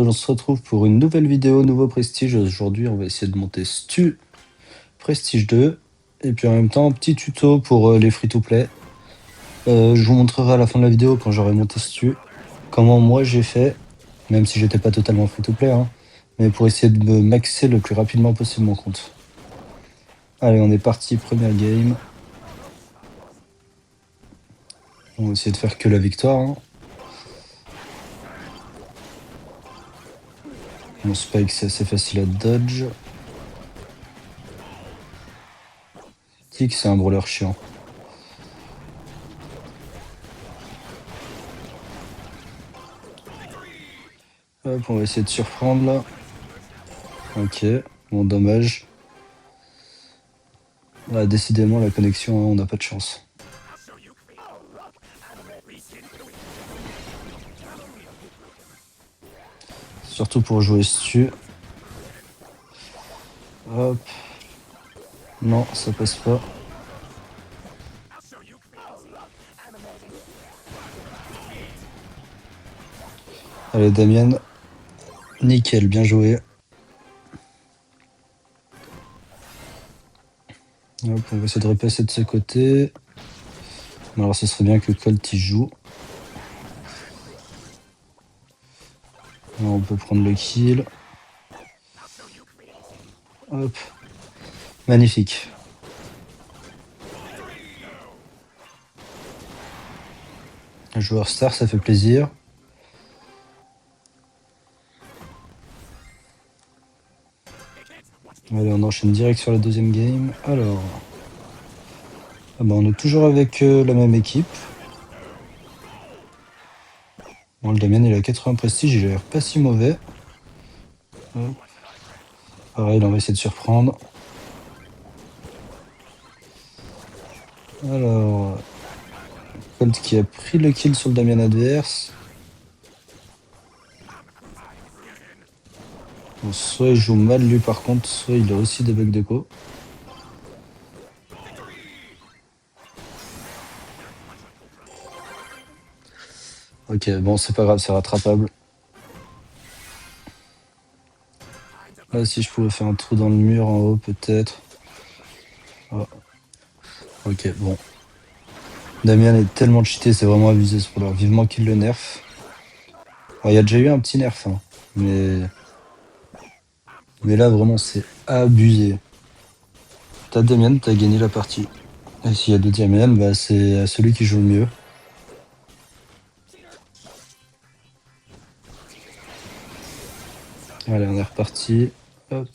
On se retrouve pour une nouvelle vidéo, nouveau prestige. Aujourd'hui, on va essayer de monter Stu Prestige 2. Et puis en même temps, petit tuto pour les free-to-play. Je vous montrerai à la fin de la vidéo, quand j'aurai monté Stu, comment moi j'ai fait, même si j'étais pas totalement free-to-play, hein, mais pour essayer de me maxer le plus rapidement possible mon compte. Allez, on est parti, première game. On va essayer de faire que la victoire. Hein. Mon spike, c'est assez facile à dodge. Tic, c'est un brawler chiant. Hop, on va essayer de surprendre là. Ok, bon, dommage. Là, décidément, la connexion, hein, on n'a pas de chance. Surtout pour jouer Stu. Hop. Non, ça passe pas. Allez, Damien. Nickel, bien joué. Hop, on va essayer de repasser de ce côté. Alors, ce serait bien que Colt y joue. Alors, on peut prendre le kill. Hop. Magnifique. Un joueur star, ça fait plaisir. Allez, on enchaîne direct sur la deuxième game. Alors, ah bah, on est toujours avec la même équipe. Bon, le Damien, il a 80 prestige, il a l'air pas si mauvais. Hop. Pareil, là, on va essayer de surprendre. Alors, Colt qui a pris le kill sur le Damien adverse. Bon, soit il joue mal lui par contre, soit il a aussi des bugs de co. Ok, bon, c'est pas grave, c'est rattrapable. Là, si je pouvais faire un trou dans le mur en haut, peut-être. Oh. Ok, bon. Damien est tellement cheaté, c'est vraiment abusé ce brawler. Vivement qu'il le nerf. Alors, il y a déjà eu un petit nerf, hein, mais là, vraiment, c'est abusé. T'as Damien, t'as gagné la partie. Et s'il y a deux Damien, bah, c'est celui qui joue le mieux. Allez, on est reparti. Hop.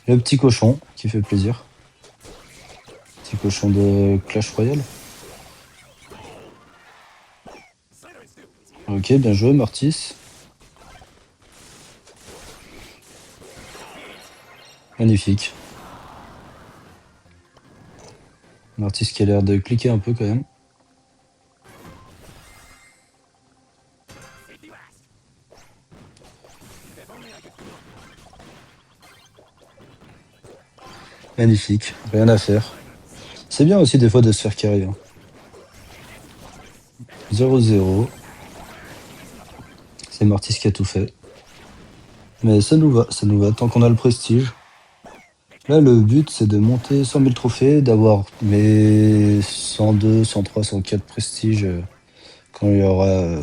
Le petit cochon qui fait plaisir. Petit cochon de Clash Royale. Ok, bien joué, Mortis. Magnifique. Mortis qui a l'air de cliquer un peu quand même. Magnifique, rien à faire. C'est bien aussi des fois de se faire carry. Hein. 0-0. C'est Mortis qui a tout fait. Mais ça nous va, tant qu'on a le prestige. Là, le but, c'est de monter 100 000 trophées, d'avoir mes 102, 103, 104 prestiges quand il y aura...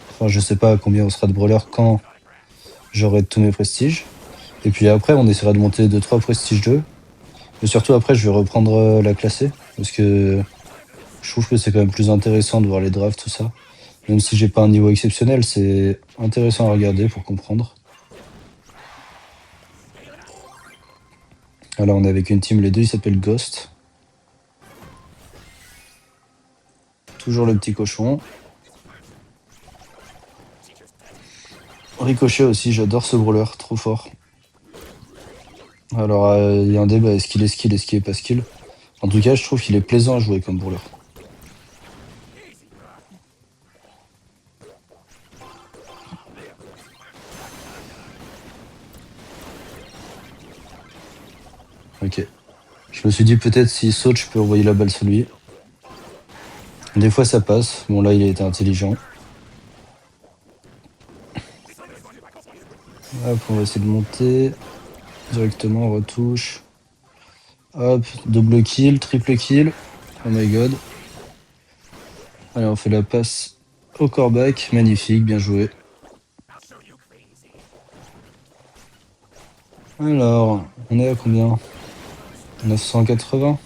enfin, je sais pas combien on sera de brawlers quand j'aurai tous mes prestiges. Et puis après, on essaiera de monter 2-3 prestiges 2. Mais surtout après, je vais reprendre la classée. Parce que je trouve que c'est quand même plus intéressant de voir les drafts, tout ça. Même si j'ai pas un niveau exceptionnel, c'est intéressant à regarder pour comprendre. Alors on est avec une team, les deux ils s'appellent Ghost. Toujours le petit cochon. Ricochet aussi, j'adore ce brawler, trop fort. Alors il y a un débat, est-ce qu'il est pas skill. En tout cas, je trouve qu'il est plaisant à jouer comme brawler. Ok. Je me suis dit peut-être s'il saute, je peux envoyer la balle sur lui. Des fois ça passe. Bon là, il a été intelligent. Hop, on va essayer de monter. Directement, retouche. Hop, double kill, triple kill. Oh my god. Allez, on fait la passe au corback. Magnifique, bien joué. Alors, on est à combien? 980.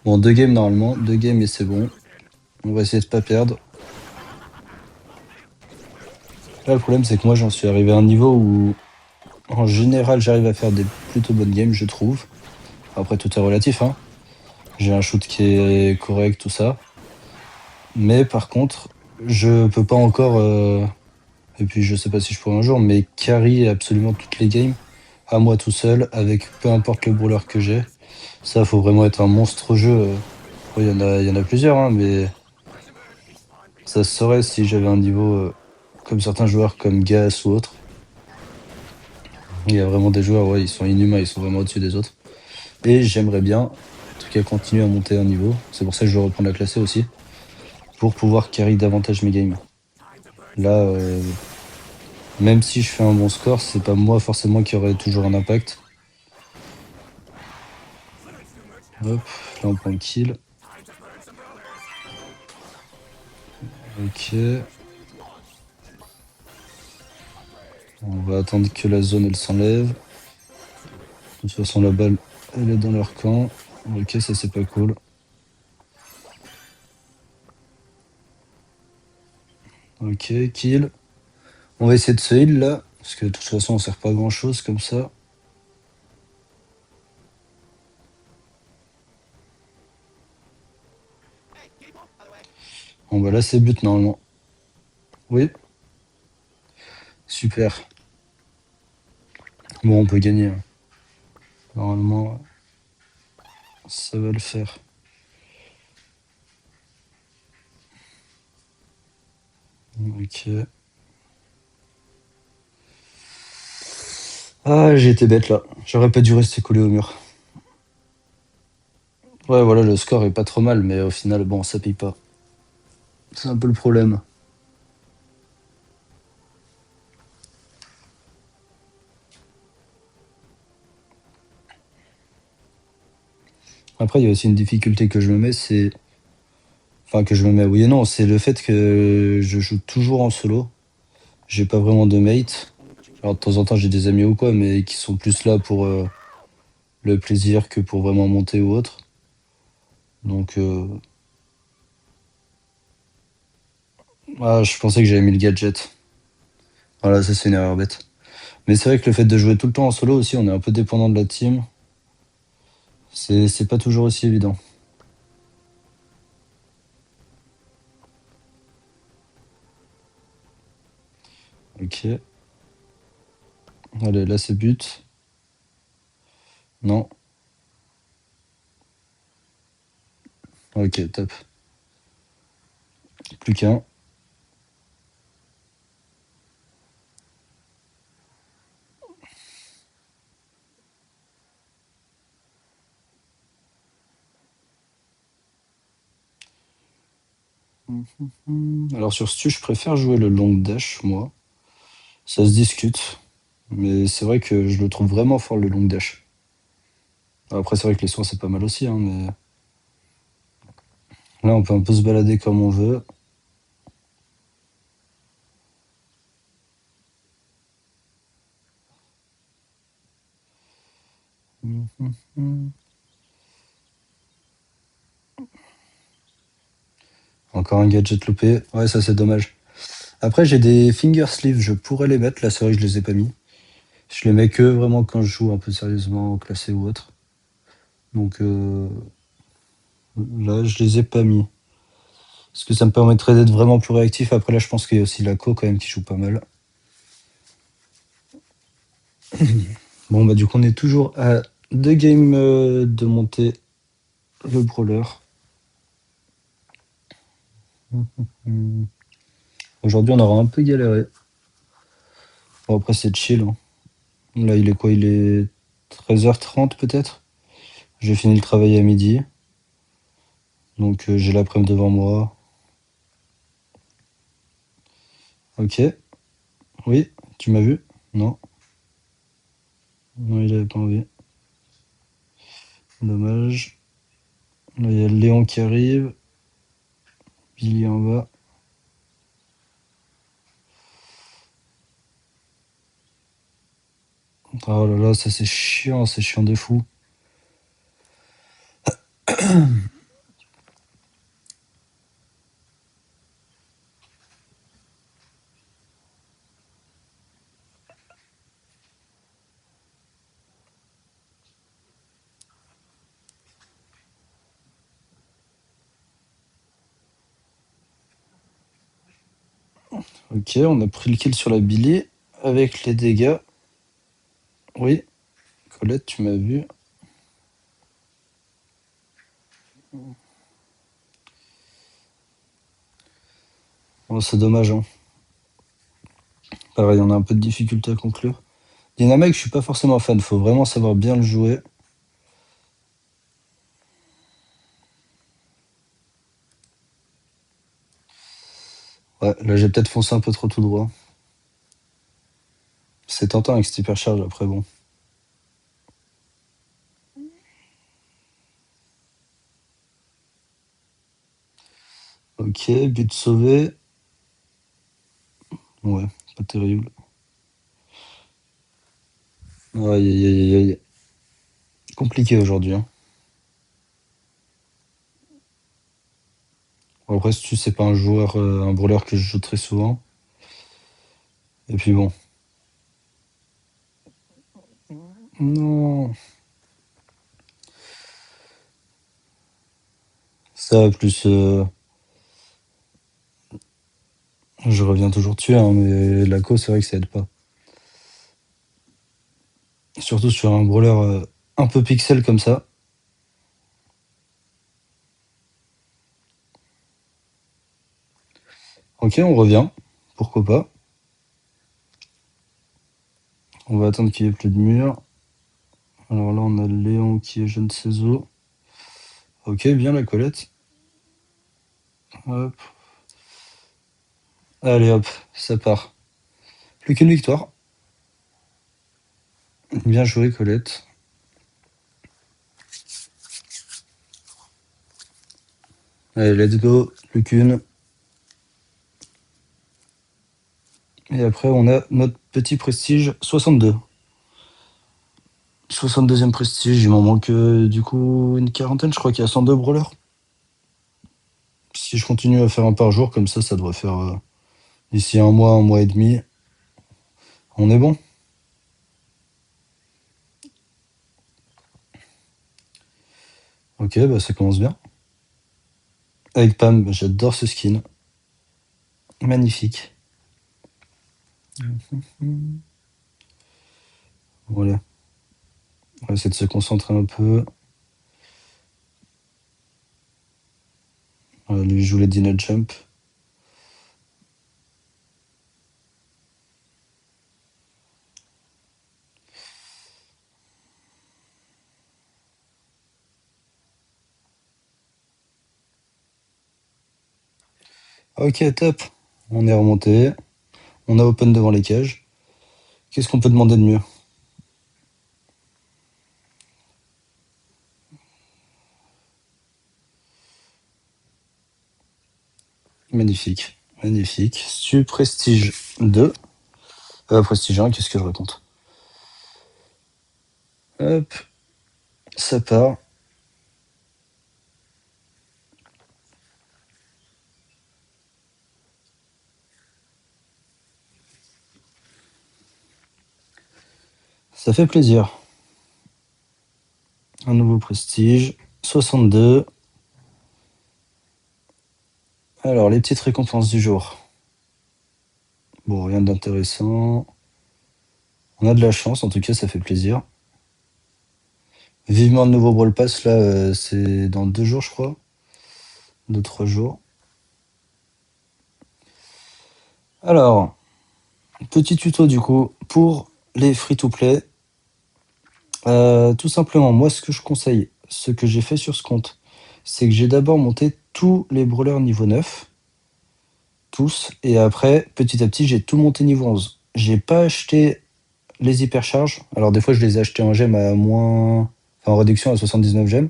Bon, 2 games normalement. 2 games et c'est bon. On va essayer de pas perdre. Là, le problème, c'est que moi, j'en suis arrivé à un niveau où, en général, j'arrive à faire des plutôt bonnes games, je trouve. Après, tout est relatif, hein. J'ai un shoot qui est correct, tout ça. Mais par contre, je peux pas encore, et puis je sais pas si je pourrai un jour, mais carry absolument toutes les games à moi tout seul, avec peu importe le brawler que j'ai. Ça, faut vraiment être un monstre au jeu. Il y en a plusieurs, hein, mais ça se saurait si j'avais un niveau comme certains joueurs comme Gas ou autres. Il y a vraiment des joueurs, ouais, ils sont inhumains, ils sont vraiment au-dessus des autres. Et j'aimerais bien, en tout cas, continuer à monter un niveau. C'est pour ça que je veux reprendre la classée aussi, pour pouvoir carry davantage mes games. Là, même si je fais un bon score, c'est pas moi forcément qui aurait toujours un impact. Hop, là on prend le kill. Ok. On va attendre que la zone elle s'enlève. De toute façon la balle elle est dans leur camp. Ok, ça c'est pas cool. Ok, kill. On va essayer de se heal là, parce que de toute façon on sert pas à grand chose comme ça. Bon bah là c'est but normalement. Oui, super. Bon on peut gagner, hein. Normalement ça va le faire. Ok. Ah j'ai été bête là. J'aurais pas dû rester collé au mur. Ouais voilà, le score est pas trop mal, mais au final bon ça paye pas. C'est un peu le problème. Après, il y a aussi une difficulté que je me mets, c'est. Enfin, que je me mets oui et non, c'est le fait que je joue toujours en solo. J'ai pas vraiment de mate. Alors, de temps en temps, j'ai des amis ou quoi, mais qui sont plus là pour le plaisir que pour vraiment monter ou autre. Donc, je pensais que j'avais mis le gadget. Voilà, ça, c'est une erreur bête. Mais c'est vrai que le fait de jouer tout le temps en solo aussi, on est un peu dépendant de la team. C'est pas toujours aussi évident. Ok. Allez, là, c'est but. Non. Ok, top. Plus qu'un. Alors sur Stu, je préfère jouer le long dash, moi. Ça se discute, mais c'est vrai que je le trouve vraiment fort le long dash. Après, c'est vrai que les soins, c'est pas mal aussi, hein, mais là, on peut un peu se balader comme on veut. Encore un gadget loupé. Ouais, ça, c'est dommage. Après, j'ai des finger sleeves, je pourrais les mettre. Là, c'est vrai que je les ai pas mis. Je les mets que vraiment quand je joue un peu sérieusement, au classé ou autre. Donc là, je les ai pas mis. Parce que ça me permettrait d'être vraiment plus réactif. Après, là, je pense qu'il y a aussi la Co quand même qui joue pas mal. Bon, bah, du coup, on est toujours à 2 games de monter le brawler. Aujourd'hui, on aura un peu galéré. Bon, après, c'est chill, hein. Là, il est quoi? Il est 13h30 peut-être. J'ai fini le travail à midi. Donc, j'ai l'après-midi devant moi. Ok. Oui, tu m'as vu? Non. Non, il avait pas envie. Dommage. Là, il y a Léon qui arrive. Billy en bas. Oh là là, ça c'est chiant de fou. Ok, on a pris le kill sur la Billy avec les dégâts. Oui, Colette, tu m'as vu. Oh, c'est dommage, hein. Pareil, on a un peu de difficulté à conclure. Dynamite, je suis pas forcément fan, faut vraiment savoir bien le jouer. Ouais, là j'ai peut-être foncé un peu trop tout droit. C'est tentant avec cette hypercharge après, bon. Ok, but sauvé. Ouais, pas terrible. Aïe, aïe, aïe, aïe. Compliqué aujourd'hui, hein. Bon, après, si tu sais pas un joueur, un brawler que je joue très souvent. Et puis bon. Non. Ça, plus. Je reviens toujours dessus, hein, mais la cause, c'est vrai que ça aide pas. Surtout sur un brawler un peu pixel comme ça. Ok, on revient. Pourquoi pas. On va attendre qu'il y ait plus de murs. Alors là, on a Léon qui est jeune Cézo. Ok, bien la Colette. Hop. Allez hop, ça part. Plus qu'une victoire. Bien joué, Colette. Allez, let's go. Plus qu'une. Et après, on a notre petit prestige 62. 62e prestige, il m'en manque du coup une quarantaine. Je crois qu'il y a 102 brawlers. Si je continue à faire un par jour, comme ça devrait faire d'ici un mois et demi. On est bon. Ok, bah ça commence bien. Avec Pam, j'adore ce skin. Magnifique. Voilà. On va essayer de se concentrer un peu. On va lui jouer les Dino Jump. Ok, top. On est remonté. On a open devant les cages. Qu'est-ce qu'on peut demander de mieux? Magnifique. Magnifique. Prestige 2. Prestige 1, qu'est-ce que je raconte? Hop. Ça part. Ça fait plaisir. Un nouveau prestige. 62. Alors, les petites récompenses du jour. Bon, rien d'intéressant. On a de la chance, en tout cas, ça fait plaisir. Vivement le nouveau Brawl Pass, là, c'est dans 2 jours, je crois. 2-3 jours. Alors, petit tuto du coup pour les free-to-play. Tout simplement, moi, ce que je conseille, ce que j'ai fait sur ce compte, c'est que j'ai d'abord monté tous les brawlers niveau 9. Tous. Et après, petit à petit, j'ai tout monté niveau 11. J'ai pas acheté les hypercharges. Alors des fois je les ai achetés en gemme à moins... Enfin en réduction à 79 gemmes.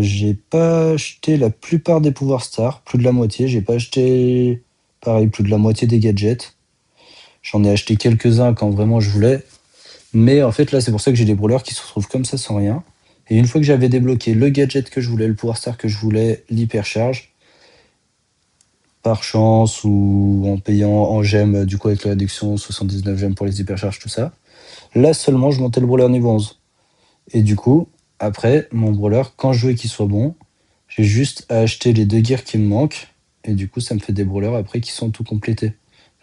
J'ai pas acheté la plupart des pouvoirs stars, plus de la moitié. J'ai pas acheté, pareil, plus de la moitié des gadgets. J'en ai acheté quelques-uns quand vraiment je voulais. Mais en fait, là, c'est pour ça que j'ai des brawlers qui se retrouvent comme ça sans rien. Et une fois que j'avais débloqué le gadget que je voulais, le pouvoir star que je voulais, l'hypercharge, par chance ou en payant en gemmes, du coup avec la réduction, 79 gemmes pour les hypercharges, tout ça, là seulement je montais le brawler niveau 11. Et du coup, après, mon brawler, quand je veux qu'il soit bon, j'ai juste à acheter les 2 gears qui me manquent. Et du coup, ça me fait des brawlers après qui sont tout complétés.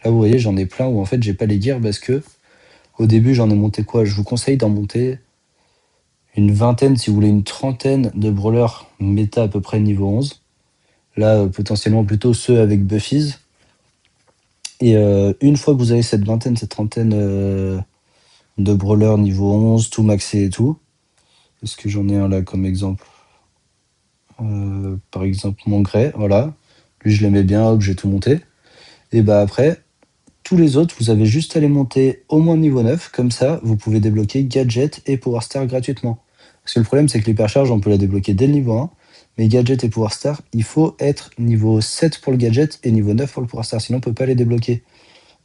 Là, vous voyez, j'en ai plein où en fait, j'ai pas les gears parce que au début, j'en ai monté quoi? Je vous conseille d'en monter une vingtaine, si vous voulez une trentaine de brawlers méta à peu près niveau 11. Là, potentiellement plutôt ceux avec buffies. Et une fois que vous avez cette vingtaine, cette trentaine de brawlers niveau 11, tout maxé et tout, est-ce que j'en ai un là comme exemple? Par exemple, mon Grey, voilà. Lui, je l'aimais bien, hop, j'ai tout monté. Et bah après, tous les autres, vous avez juste à les monter au moins niveau 9. Comme ça, vous pouvez débloquer Gadget et Power Star gratuitement. Parce que le problème, c'est que l'hypercharge, on peut la débloquer dès le niveau 1. Mais Gadget et Power Star, il faut être niveau 7 pour le Gadget et niveau 9 pour le Power Star. Sinon, on ne peut pas les débloquer.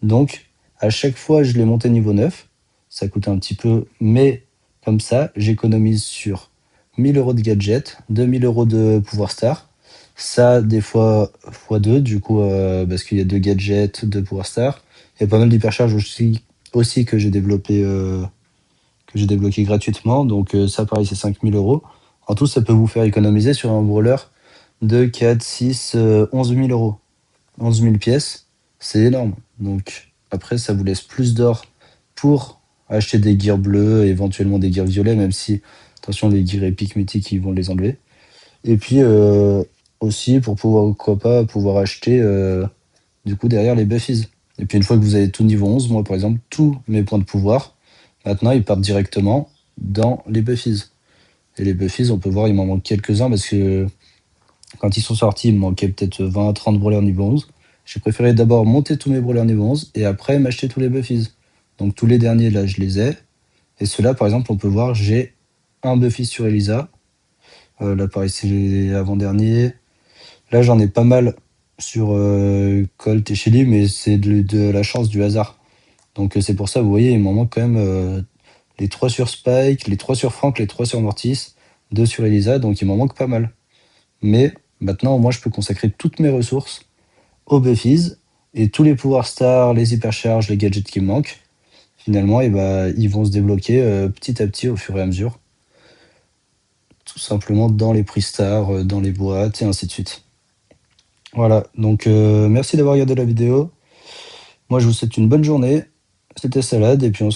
Donc, à chaque fois, je les montais niveau 9. Ça coûte un petit peu, mais comme ça, j'économise sur 1000 € de Gadget, 2000 € de Pouvoir Star. Ça, des fois, x2, du coup, parce qu'il y a 2 gadgets, 2 Pouvoir Star. Il y a pas mal d'hypercharges aussi que j'ai développé, que j'ai débloqué gratuitement. Donc ça, pareil, c'est 5000 €. En tout, ça peut vous faire économiser sur un brawler de 4, 6, 11 000 €. 11 000 pièces, c'est énorme. Donc après, ça vous laisse plus d'or pour acheter des gears bleus, éventuellement des gears violets, même si, attention, les gears épiques mythiques, ils vont les enlever. Et puis aussi pour pouvoir, pourquoi pas, pouvoir acheter du coup derrière les buffies. Et puis une fois que vous avez tout niveau 11, moi par exemple, tous mes points de pouvoir, maintenant ils partent directement dans les buffies. Et les buffies, on peut voir, il m'en manque quelques-uns parce que quand ils sont sortis, il me manquait peut-être 20 à 30 brawlers niveau 11. J'ai préféré d'abord monter tous mes brawlers niveau 11 et après m'acheter tous les buffies. Donc tous les derniers là, je les ai. Et ceux-là, par exemple, on peut voir, j'ai un buffy sur Elisa. Là, pareil, c'est l'avant-dernier. Là, j'en ai pas mal sur Colt et Shelly, mais c'est de la chance, du hasard. Donc c'est pour ça, vous voyez, il m'en manque quand même les 3 sur Spike, les 3 sur Frank, les 3 sur Mortis, 2 sur Elisa, donc il m'en manque pas mal. Mais maintenant, moi, je peux consacrer toutes mes ressources aux buffies et tous les pouvoirs stars, les hypercharges, les gadgets qui me manquent. Finalement, et bah, ils vont se débloquer petit à petit au fur et à mesure. Tout simplement dans les prix stars, dans les boîtes et ainsi de suite. Voilà, donc merci d'avoir regardé la vidéo. Moi, je vous souhaite une bonne journée. C'était Salade, et puis on se